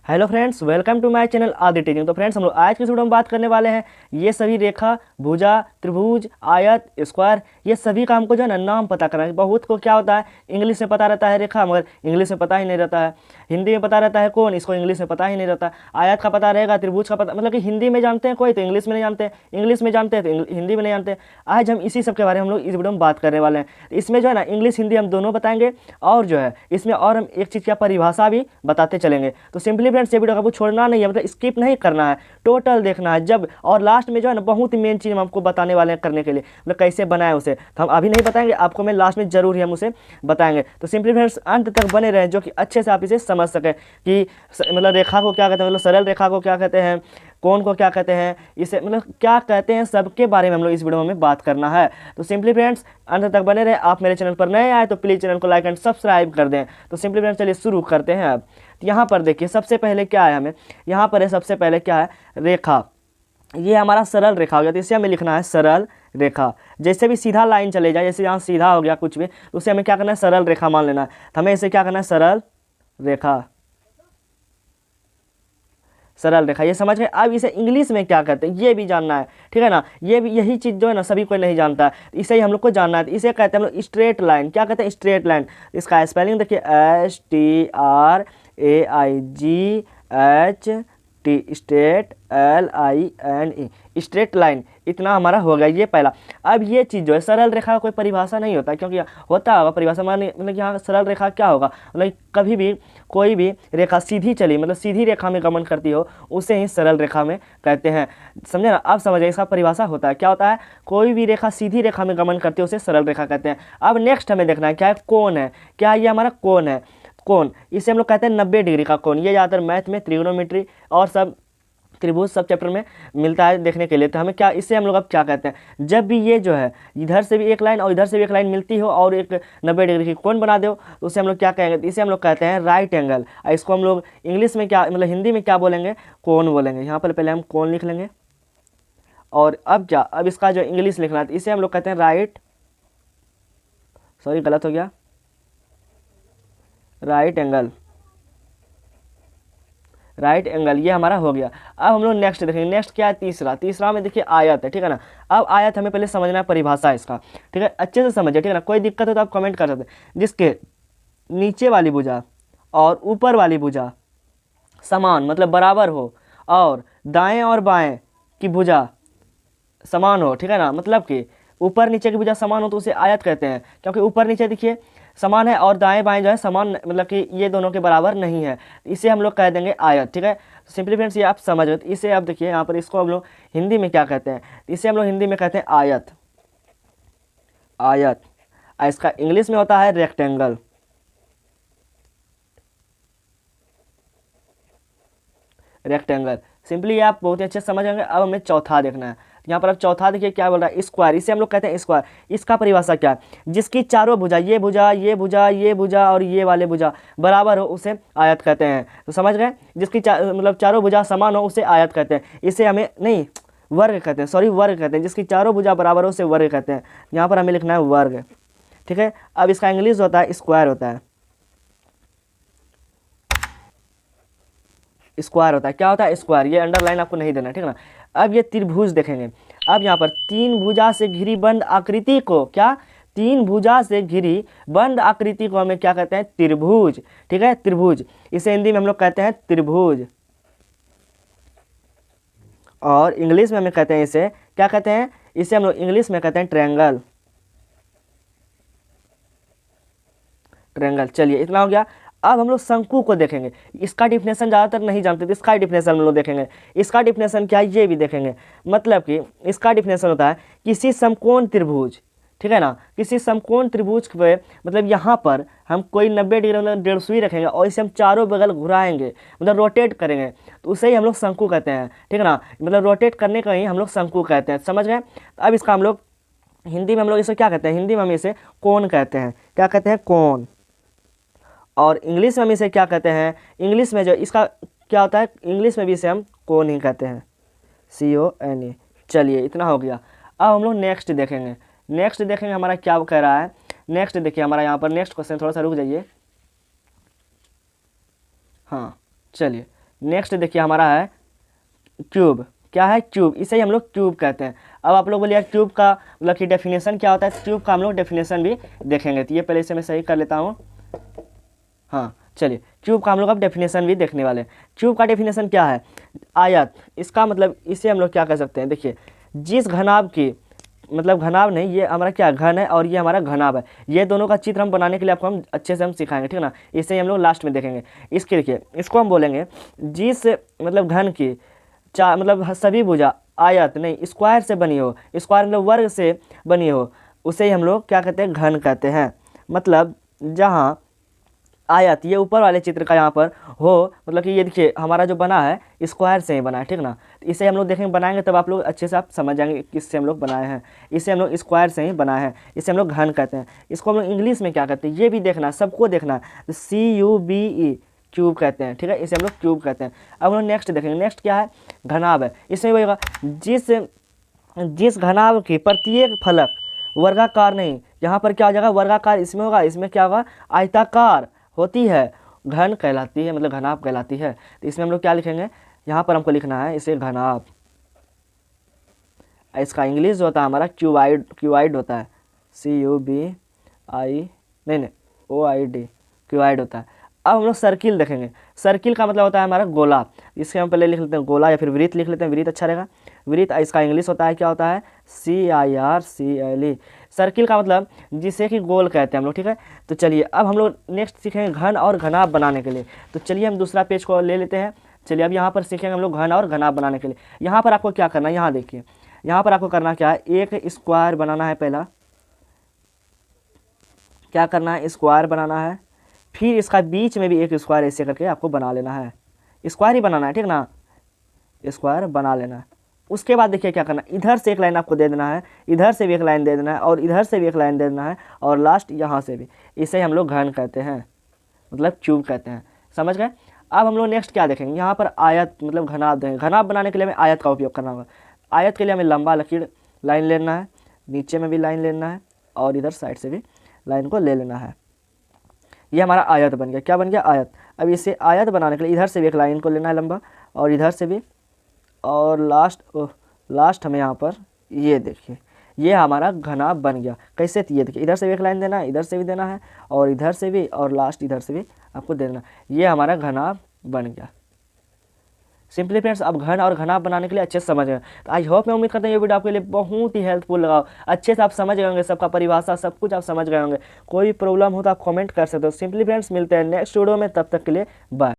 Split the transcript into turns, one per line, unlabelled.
Hello friends, welcome to my channel Aadi teaching. तो friends, हम लोग आज की वीडियो में बात करने वाले हैं ये सभी रेखा, भुजा, त्रिभुज, आयत, स्क्वायर, ये सभी का हमको जो है ना नाम पता करना है। बहुत को क्या होता है, इंग्लिश में पता रहता है रेखा, मगर इंग्लिश में पता ही नहीं रहता है। हिंदी में पता रहता है कौन, इसको इंग्लिश में पता ही नहीं रहता। आयत का पता रहेगा, त्रिभुज का पता, मतलब कि हिंदी में जानते हैं कोई तो इंग्लिश में नहीं जानते, इंग्लिश में जानते हैं तो हिंदी में नहीं जानते। आज हम इसी सब के बारे में हम लोग इस वीडियो में बात करने वाले हैं। इसमें जो है ना इंग्लिश हिंदी हम दोनों बताएंगे, और जो है इसमें और हम एक चीज़ की परिभाषा भी बताते चलेंगे। तो सिंपली फ्रेंड्स, ये वीडियो का छोड़ना नहीं है, मतलब स्किप नहीं करना है, टोटल देखना है। जब और लास्ट में जो है ना बहुत ही मेन चीज़ हम आपको बताने वाले हैं करने के लिए, मतलब कैसे बनाए उसे तो हम अभी नहीं बताएंगे आपको, मैं लास्ट में जरूर ही हम उसे बताएंगे। तो सिंपली फ्रेंड्स अंत तक बने रहें, जो कि अच्छे से आप इसे समझ सकें कि मतलब रेखा को क्या कहते हैं, मतलब सरल रेखा को क्या कहते हैं, कौन को क्या कहते हैं, इसे मतलब क्या कहते हैं, सबके बारे में हम लोग इस वीडियो में बात करना है। तो सिंपली फ्रेंड्स अंत तक बने रहे। आप मेरे चैनल पर नए आए तो प्लीज़ चैनल को लाइक एंड सब्सक्राइब कर दें। तो सिंपली फ्रेंड्स चलिए शुरू करते हैं। अब यहाँ पर देखिए सबसे पहले क्या है, हमें यहाँ पर है सबसे पहले क्या है, रेखा। ये हमारा सरल रेखा हो गया, तो इसे हमें लिखना है सरल रेखा। जैसे भी सीधा लाइन चले जाए, जैसे यहाँ सीधा हो गया कुछ भी, तो उसे हमें क्या करना है, सरल रेखा मान लेना है। तो हमें इसे क्या करना है, सरल रेखा, सरल रेखा, ये समझ गए। अब इसे इंग्लिश में क्या कहते हैं ये भी जानना है, ठीक है ना। ये भी यही चीज़ जो है ना सभी कोई नहीं जानता है, इसे ही हम लोग को जानना है। तो इसे कहते हैं हम लोग स्ट्रेट लाइन। क्या कहते हैं, स्ट्रेट लाइन। इसका स्पेलिंग देखिए, STRAIGHT, straight, LINE, straight line. इतना हमारा हो गया ये पहला। अब ये चीज़ जो है सरल रेखा का कोई परिभाषा नहीं होता, क्योंकि होता होगा परिभाषा, मतलब यहाँ सरल रेखा क्या होगा, मतलब कभी भी कोई भी रेखा सीधी चली, मतलब सीधी रेखा में गमन करती हो, उसे ही सरल रेखा में कहते हैं। समझे ना, अब समझिए इसका परिभाषा होता है क्या होता है, कोई भी रेखा सीधी रेखा में गमन करती है उसे सरल रेखा कहते हैं। अब नेक्स्ट हमें देखना है क्या है, कोण है। क्या ये हमारा कोण है, कोण, इसे हम लोग कहते हैं 90 डिग्री का कोण। ये ज़्यादातर मैथ में त्रिगोनोमेट्री और सब त्रिभुज सब चैप्टर में मिलता है देखने के लिए। तो हमें क्या, इससे हम लोग अब क्या कहते हैं, जब भी ये जो है इधर से भी एक लाइन और इधर से भी एक लाइन मिलती हो और एक 90 डिग्री की कोण बना दो, तो उसे हम लोग क्या कहेंगे, तो इसे हम लोग कहते हैं राइट एंगल। इसको हम लोग इंग्लिश में क्या, मतलब हिंदी में क्या बोलेंगे, कोण बोलेंगे। यहाँ पर पहले हम कोण लिख लेंगे, और अब इसका जो इंग्लिश लिखना है, तो इसे हम लोग कहते हैं राइट, सॉरी गलत हो गया, राइट एंगल, राइट एंगल, ये हमारा हो गया। अब हम लोग नेक्स्ट देखेंगे। नेक्स्ट क्या है, तीसरा में देखिए आयत है, ठीक है ना। अब आयत हमें पहले समझना है परिभाषा इसका, ठीक है, अच्छे से समझिए, ठीक है ना। कोई दिक्कत हो तो आप कमेंट कर सकते हैं। जिसके नीचे वाली भुजा और ऊपर वाली भुजा समान, मतलब बराबर हो, और दाएं और बाएं की भुजा समान हो, ठीक है ना, मतलब कि ऊपर नीचे की भुजा समान हो तो उसे आयत कहते हैं। क्योंकि ऊपर नीचे देखिए समान है और दाएं बाएं जो है समान, मतलब कि ये दोनों के बराबर नहीं है, इसे हम लोग कह देंगे आयत, ठीक है। सिंपली फ्रेंड्स ये आप समझ गए। तो इसे आप देखिए यहाँ पर, इसको हम लोग हिंदी में क्या कहते हैं, इसे हम लोग हिंदी में कहते हैं आयत, आयत। इसका इंग्लिश में होता है रेक्टेंगल, रेक्टेंगल। सिंपली आप बहुत ही अच्छे से समझ जाएंगे। अब हमें चौथा देखना है। यहाँ पर अब चौथा देखिए क्या बोल रहा है, स्क्वायर। इसे हम लोग कहते हैं स्क्वायर। इसका परिभाषा क्या है, जिसकी चारों भुजा, ये भुजा, ये भुजा, ये भुजा और ये वाले भुजा बराबर हो उसे आयत कहते हैं। तो समझ गए, जिसकी मतलब चारों भुजा समान हो उसे आयत कहते हैं। इसे हमें नहीं, वर्ग कहते हैं, सॉरी वर्ग कहते हैं। जिसकी चारों भुजा बराबर हो उसे वर्ग कहते हैं। यहाँ पर हमें लिखना है वर्ग, ठीक है। अब इसका इंग्लिश होता है स्क्वायर, होता है स्क्वायर, होता है क्या होता है, स्क्वायर। ये अंडरलाइन आपको नहीं देना, ठीक है ना। अब ये त्रिभुज देखेंगे। अब यहाँ पर तीन भुजा से घिरी बंद आकृति को, क्या, तीन भुजा से घिरी बंद आकृति को हमें क्या कहते हैं, त्रिभुज, ठीक है, त्रिभुज। इसे हिंदी में हम लोग कहते हैं त्रिभुज, और इंग्लिश में हमें कहते हैं इसे क्या कहते हैं, इसे हम लोग इंग्लिश में कहते हैं ट्रायंगल, ट्रायंगल। चलिए इतना हो गया। अब हम लोग शंकु को देखेंगे। इसका डिफिनेशन ज़्यादातर नहीं जानते, तो इसका डिफिनेशन हम लोग देखेंगे। इसका डिफिनेशन क्या है ये भी देखेंगे। मतलब कि इसका डिफिनेशन होता है किसी समकोण त्रिभुज, ठीक है ना, किसी समकोण त्रिभुज पे, मतलब यहाँ पर हम कोई 90 डिग्री मतलब 150 रखेंगे और इसे हम चारों बगल घुराएंगे, मतलब रोटेट करेंगे, तो उसे ही हम लोग शंकु कहते हैं, ठीक है ना। मतलब रोटेट करने का ही हम लोग शंकु कहते हैं, समझ गए। अब इसका हम लोग हिंदी में हम लोग इसे क्या कहते हैं, हिंदी में हम इसे कोण कहते हैं। क्या कहते हैं, कोण। और इंग्लिश में हम इसे क्या कहते हैं, इंग्लिश में जो इसका क्या होता है, इंग्लिश में भी इसे हम कोण ही कहते हैं, CONE। चलिए इतना हो गया। अब हम लोग नेक्स्ट देखेंगे। नेक्स्ट देखेंगे हमारा क्या कह रहा है। नेक्स्ट देखिए हमारा यहाँ पर नेक्स्ट क्वेश्चन, थोड़ा सा रुक जाइए। हाँ चलिए नेक्स्ट देखिए हमारा है क्यूब। क्या है? क्यूब। इसे ही हम लोग क्यूब कहते हैं। अब आप लोग बोलिए क्यूब का मतलब कि डेफिनेशन क्या होता है, क्यूब का हम लोग डेफिनेशन भी देखेंगे। तो ये पहले इसे मैं सही कर लेता हूँ। हाँ चलिए, क्यूब का हम लोग अब डेफिनेशन भी देखने वाले हैं। क्यूब का डेफिनेशन क्या है? आयत। इसका मतलब इसे हम लोग क्या कह सकते हैं, देखिए जिस घनाभ की, मतलब घनाभ नहीं, ये हमारा क्या घन है और ये हमारा घनाभ है, ये दोनों का चित्र हम बनाने के लिए आपको हम अच्छे से हम सिखाएंगे, ठीक है ना। इसे हम लोग लास्ट में देखेंगे। इसके देखिए, इसको हम बोलेंगे जिस मतलब घन की चार मतलब सभी भुजा आयत नहीं स्क्वायर से बनी हो, स्क्वायर मतलब वर्ग से बनी हो, उसे ही हम लोग क्या कहते हैं, घन कहते हैं। मतलब जहाँ आयत ये ऊपर वाले चित्र का यहाँ पर हो, मतलब कि ये देखिए हमारा जो बना है स्क्वायर से ही बना है, ठीक ना। तो इसे हम लोग देखेंगे बनाएंगे तब आप लोग अच्छे से आप समझ जाएंगे किससे हम लोग बनाए हैं। इसे हम लोग स्क्वायर से ही बनाए हैं, इसे हम लोग घन कहते हैं। इसको हम लोग इंग्लिश में क्या कहते हैं ये भी देखना है, सबको देखना है। तो CUBE क्यूब कहते हैं, ठीक है, इसे हम लोग क्यूब कहते हैं। अब हम लोग नेक्स्ट देखेंगे। नेक्स्ट क्या है? घनाभ है। इसमें वही होगा जिस घनाभ की प्रत्येक फलक वर्गाकार नहीं, यहाँ पर क्या हो जाएगा, वर्गाकार इसमें होगा, इसमें क्या होगा, आयताकार होती है, घन कहलाती है, मतलब घनाभ कहलाती है। तो इसमें हम लोग क्या लिखेंगे, यहाँ पर हमको लिखना है इसे घनाभ। इसका इंग्लिश जो होता है हमारा क्यूबाइड होता है, CUBI नहीं OID, क्यूबाइड होता है। अब हम लोग सर्किल देखेंगे। सर्किल का मतलब होता है हमारा गोला। इसके हम पहले लिख लेते हैं गोला या फिर वृत्त लिख लेते हैं, वृत्त अच्छा रहेगा। वृत्त इसका इंग्लिश होता है क्या होता है, CIRCLE। सर्किल का मतलब जिसे कि गोल कहते हैं हम लोग, ठीक है। तो चलिए अब हम लोग नेक्स्ट सीखेंगे घन और घनाभ बनाने के लिए। तो चलिए हम दूसरा पेज को ले लेते हैं। चलिए अब यहाँ पर सीखेंगे हम लोग घन और घनाभ बनाने के लिए। यहाँ पर आपको क्या करना है, यहाँ देखिए, यहाँ पर आपको करना क्या है, एक स्क्वायर बनाना है। पहला क्या करना है, स्क्वायर बनाना है। फिर इसका बीच में भी एक स्क्वायर ऐसे करके आपको बना लेना है, स्क्वायर ही बनाना है, ठीक ना, स्क्वायर बना लेना है। उसके बाद देखिए क्या करना है, इधर से एक लाइन आपको दे देना है, इधर से भी एक लाइन दे देना है, और इधर से भी एक लाइन दे देना है, और लास्ट यहाँ से भी। इसे हम लोग घन कहते हैं, मतलब क्यूब कहते हैं। समझ गए? अब हम लोग नेक्स्ट क्या देखेंगे, यहाँ पर आयत मतलब घनाभ देंगे। घनाभ बनाने के लिए हमें आयत का उपयोग करना होगा। आयत के लिए हमें लंबा लकीर लाइन लेना है, नीचे में भी लाइन लेना है, और इधर साइड से भी लाइन को ले लेना है। ये हमारा आयत बन गया। क्या बन गया? आयत। अब इसे आयत बनाने के लिए इधर से भी एक लाइन को लेना है लंबा, और इधर से भी, और लास्ट हमें यहाँ पर ये देखिए, ये हमारा घनाभ बन गया। कैसे? ये देखिए, इधर से भी एक लाइन देना है, इधर से भी देना है, और इधर से भी, और लास्ट इधर से भी आपको देना। ये हमारा घनाभ बन गया। सिंपली फ्रेंड्स, अब घन और घनाभ बनाने के लिए अच्छे से समझ गए। तो आई होप, मैं उम्मीद करता हूँ ये वीडियो आपके लिए बहुत ही हेल्पफुल लगा। अच्छे से आप समझ गए होंगे, सबका परिभाषा सब कुछ आप समझ गए होंगे। कोई प्रॉब्लम हो तो आप कमेंट कर सकते हो। सिंपली फ्रेंड्स, मिलते हैं नेक्स्ट वीडियो में, तब तक के लिए बाय।